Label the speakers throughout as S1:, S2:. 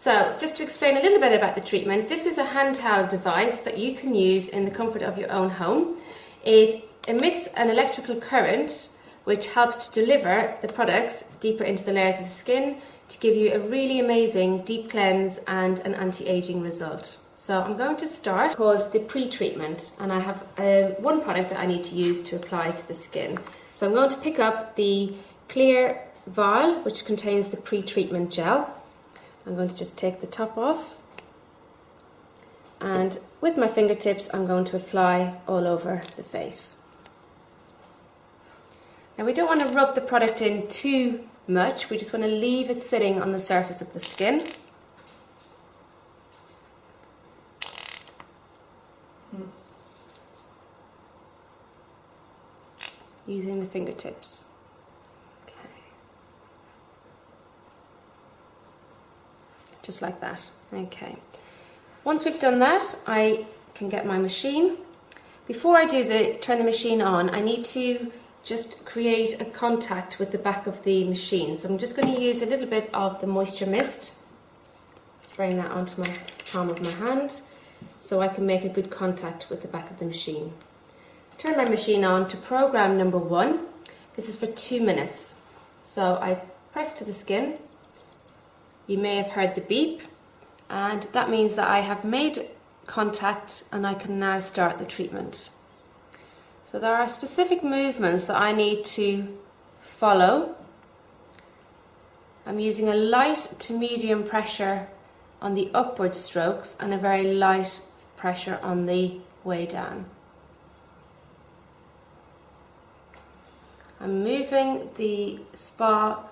S1: So just to explain a little bit about the treatment, this is a handheld device that you can use in the comfort of your own home. It emits an electrical current which helps to deliver the products deeper into the layers of the skin to give you a really amazing deep cleanse and an anti-aging result. So I'm going to start called the pre-treatment, and I have one product that I need to use to apply to the skin. So I'm going to pick up the clear vial which contains the pre-treatment gel. I'm going to just take the top off, and with my fingertips I'm going to apply all over the face. Now we don't want to rub the product in too much, we just want to leave it sitting on the surface of the skin. Using the fingertips. Just like that. Okay. Once we've done that, I can get my machine. Before I turn the machine on, I need to just create a contact with the back of the machine. So I'm just going to use a little bit of the moisture mist, spraying that onto my palm of my hand, so I can make a good contact with the back of the machine. Turn my machine on to program number 1. This is for 2 minutes. So I press to the skin. You may have heard the beep, and that means that I have made contact and I can now start the treatment. So there are specific movements that I need to follow. I'm using a light to medium pressure on the upward strokes and a very light pressure on the way down. I'm moving the spa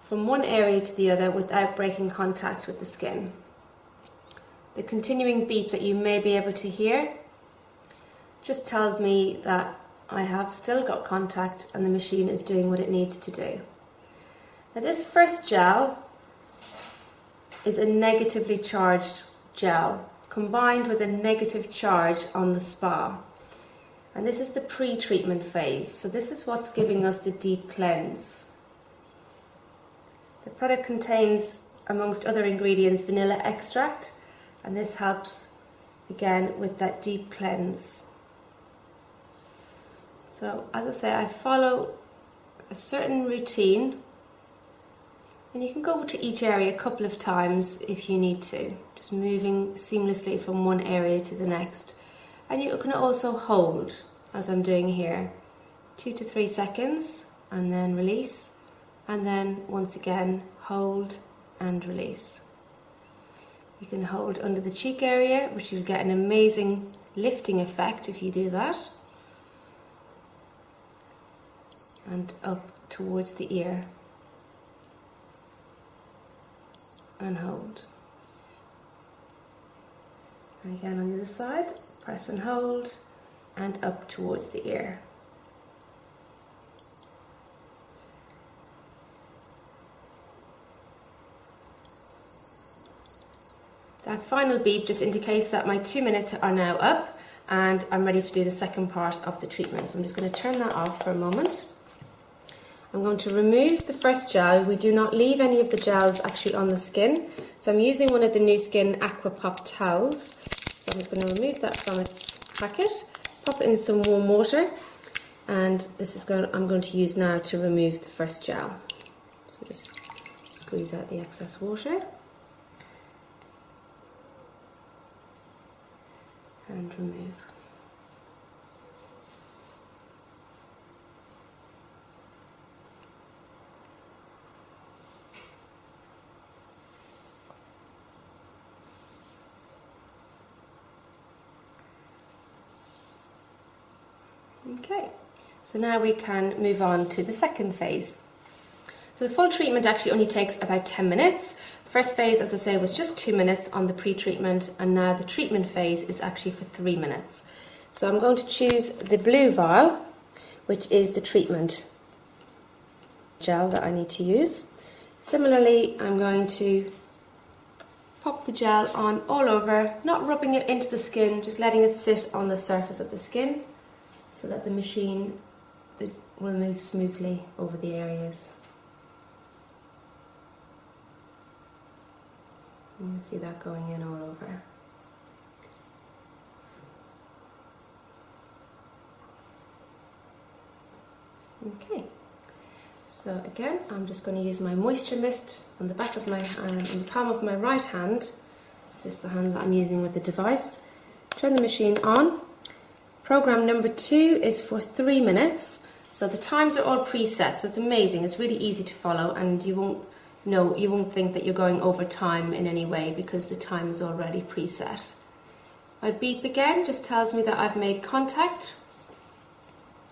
S1: from one area to the other without breaking contact with the skin. The continuing beep that you may be able to hear just tells me that I have still got contact and the machine is doing what it needs to do. Now this first gel is a negatively charged gel combined with a negative charge on the spa. And this is the pre-treatment phase, so this is what's giving us the deep cleanse. The product contains, amongst other ingredients, vanilla extract, and this helps again with that deep cleanse. So as I say, I follow a certain routine, and you can go to each area a couple of times if you need to, just moving seamlessly from one area to the next. And you can also hold, as I'm doing here, 2 to 3 seconds and then release. And then once again hold and release. You can hold under the cheek area, which you'll get an amazing lifting effect if you do that, and up towards the ear and hold. And again on the other side, press and hold and up towards the ear. That final beep just indicates that my 2 minutes are now up and I'm ready to do the second part of the treatment. So I'm just going to turn that off for a moment. I'm going to remove the first gel. We do not leave any of the gels actually on the skin. So I'm using one of the New Skin Aqua Pop towels. So I'm just going to remove that from its packet, pop it in some warm water, and this is I'm going to use now to remove the first gel. So just squeeze out the excess water. And remove. Okay, so now we can move on to the second phase. So the full treatment actually only takes about 10 minutes. First phase, as I say, was just 2 minutes on the pre-treatment, and now the treatment phase is actually for 3 minutes. So I'm going to choose the blue vial, which is the treatment gel that I need to use. Similarly, I'm going to pop the gel on all over, not rubbing it into the skin, just letting it sit on the surface of the skin so that the machine will move smoothly over the areas. You can see that going in all over. Okay, so again, I'm just going to use my moisture mist on the back of my hand, on the palm of my right hand. This is the hand that I'm using with the device. Turn the machine on. Program number 2 is for 3 minutes. So the times are all preset, so it's amazing. It's really easy to follow, and you won't think that you're going over time in any way because the time is already preset. My beep again just tells me that I've made contact,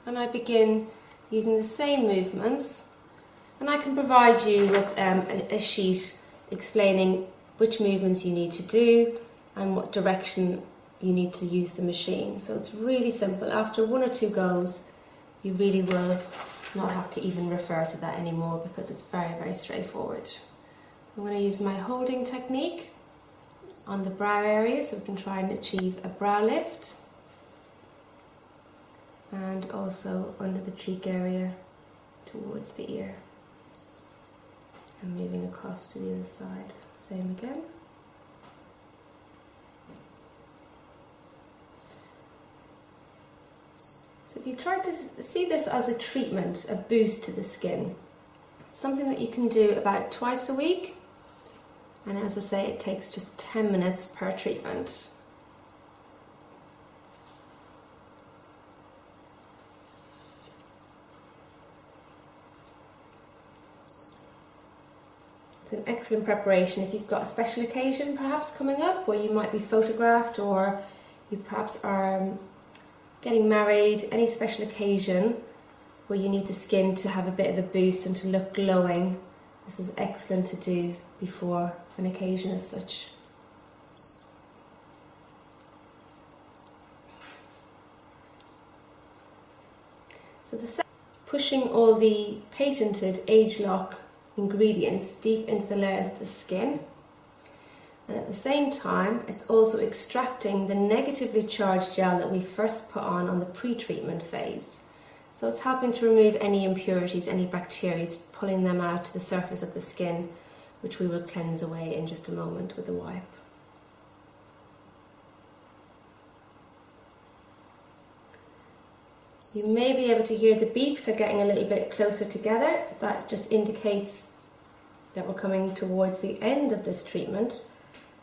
S1: and I begin using the same movements, and I can provide you with a sheet explaining which movements you need to do and what direction you need to use the machine. So it's really simple. After 1 or 2 goes, you really will not have to even refer to that anymore because it's very, very straightforward. I'm going to use my holding technique on the brow area so we can try and achieve a brow lift, and also under the cheek area towards the ear, and moving across to the other side. Same again. So if you try to see this as a treatment, a boost to the skin, it's something that you can do about twice a week, and as I say, it takes just 10 minutes per treatment. It's an excellent preparation if you've got a special occasion perhaps coming up where you might be photographed, or you perhaps are getting married, any special occasion where you need the skin to have a bit of a boost and to look glowing. This is excellent to do before an occasion as such. So pushing all the patented age lock ingredients deep into the layers of the skin, and at the same time it's also extracting the negatively charged gel that we first put on the pre-treatment phase. So it's helping to remove any impurities, any bacteria, it's pulling them out to the surface of the skin, which we will cleanse away in just a moment with a wipe. You may be able to hear the beeps are getting a little bit closer together. That just indicates that we're coming towards the end of this treatment,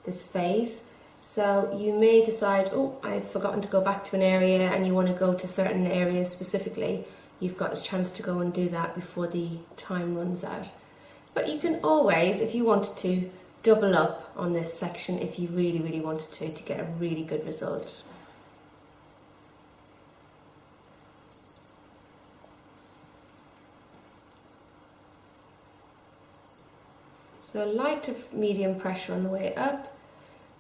S1: this phase. So you may decide, oh, I've forgotten to go back to an area, and you want to go to certain areas specifically. You've got a chance to go and do that before the time runs out. But you can always, if you wanted to, double up on this section if you really, really wanted to get a really good result. So light to medium pressure on the way up,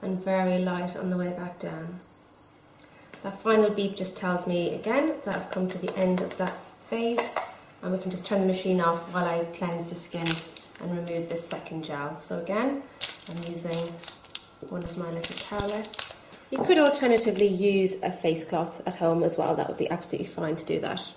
S1: and very light on the way back down. That final beep just tells me again that I've come to the end of that phase, and we can just turn the machine off while I cleanse the skin and remove this second gel. So again, I'm using one of my little towelettes. You could alternatively use a face cloth at home as well. That would be absolutely fine to do that.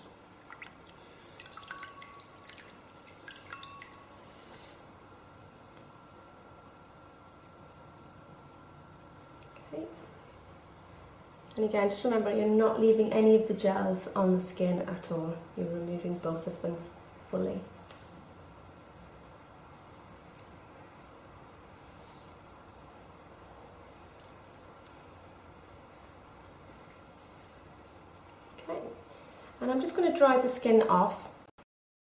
S1: And again, just remember, you're not leaving any of the gels on the skin at all. You're removing both of them fully. Okay, and I'm just going to dry the skin off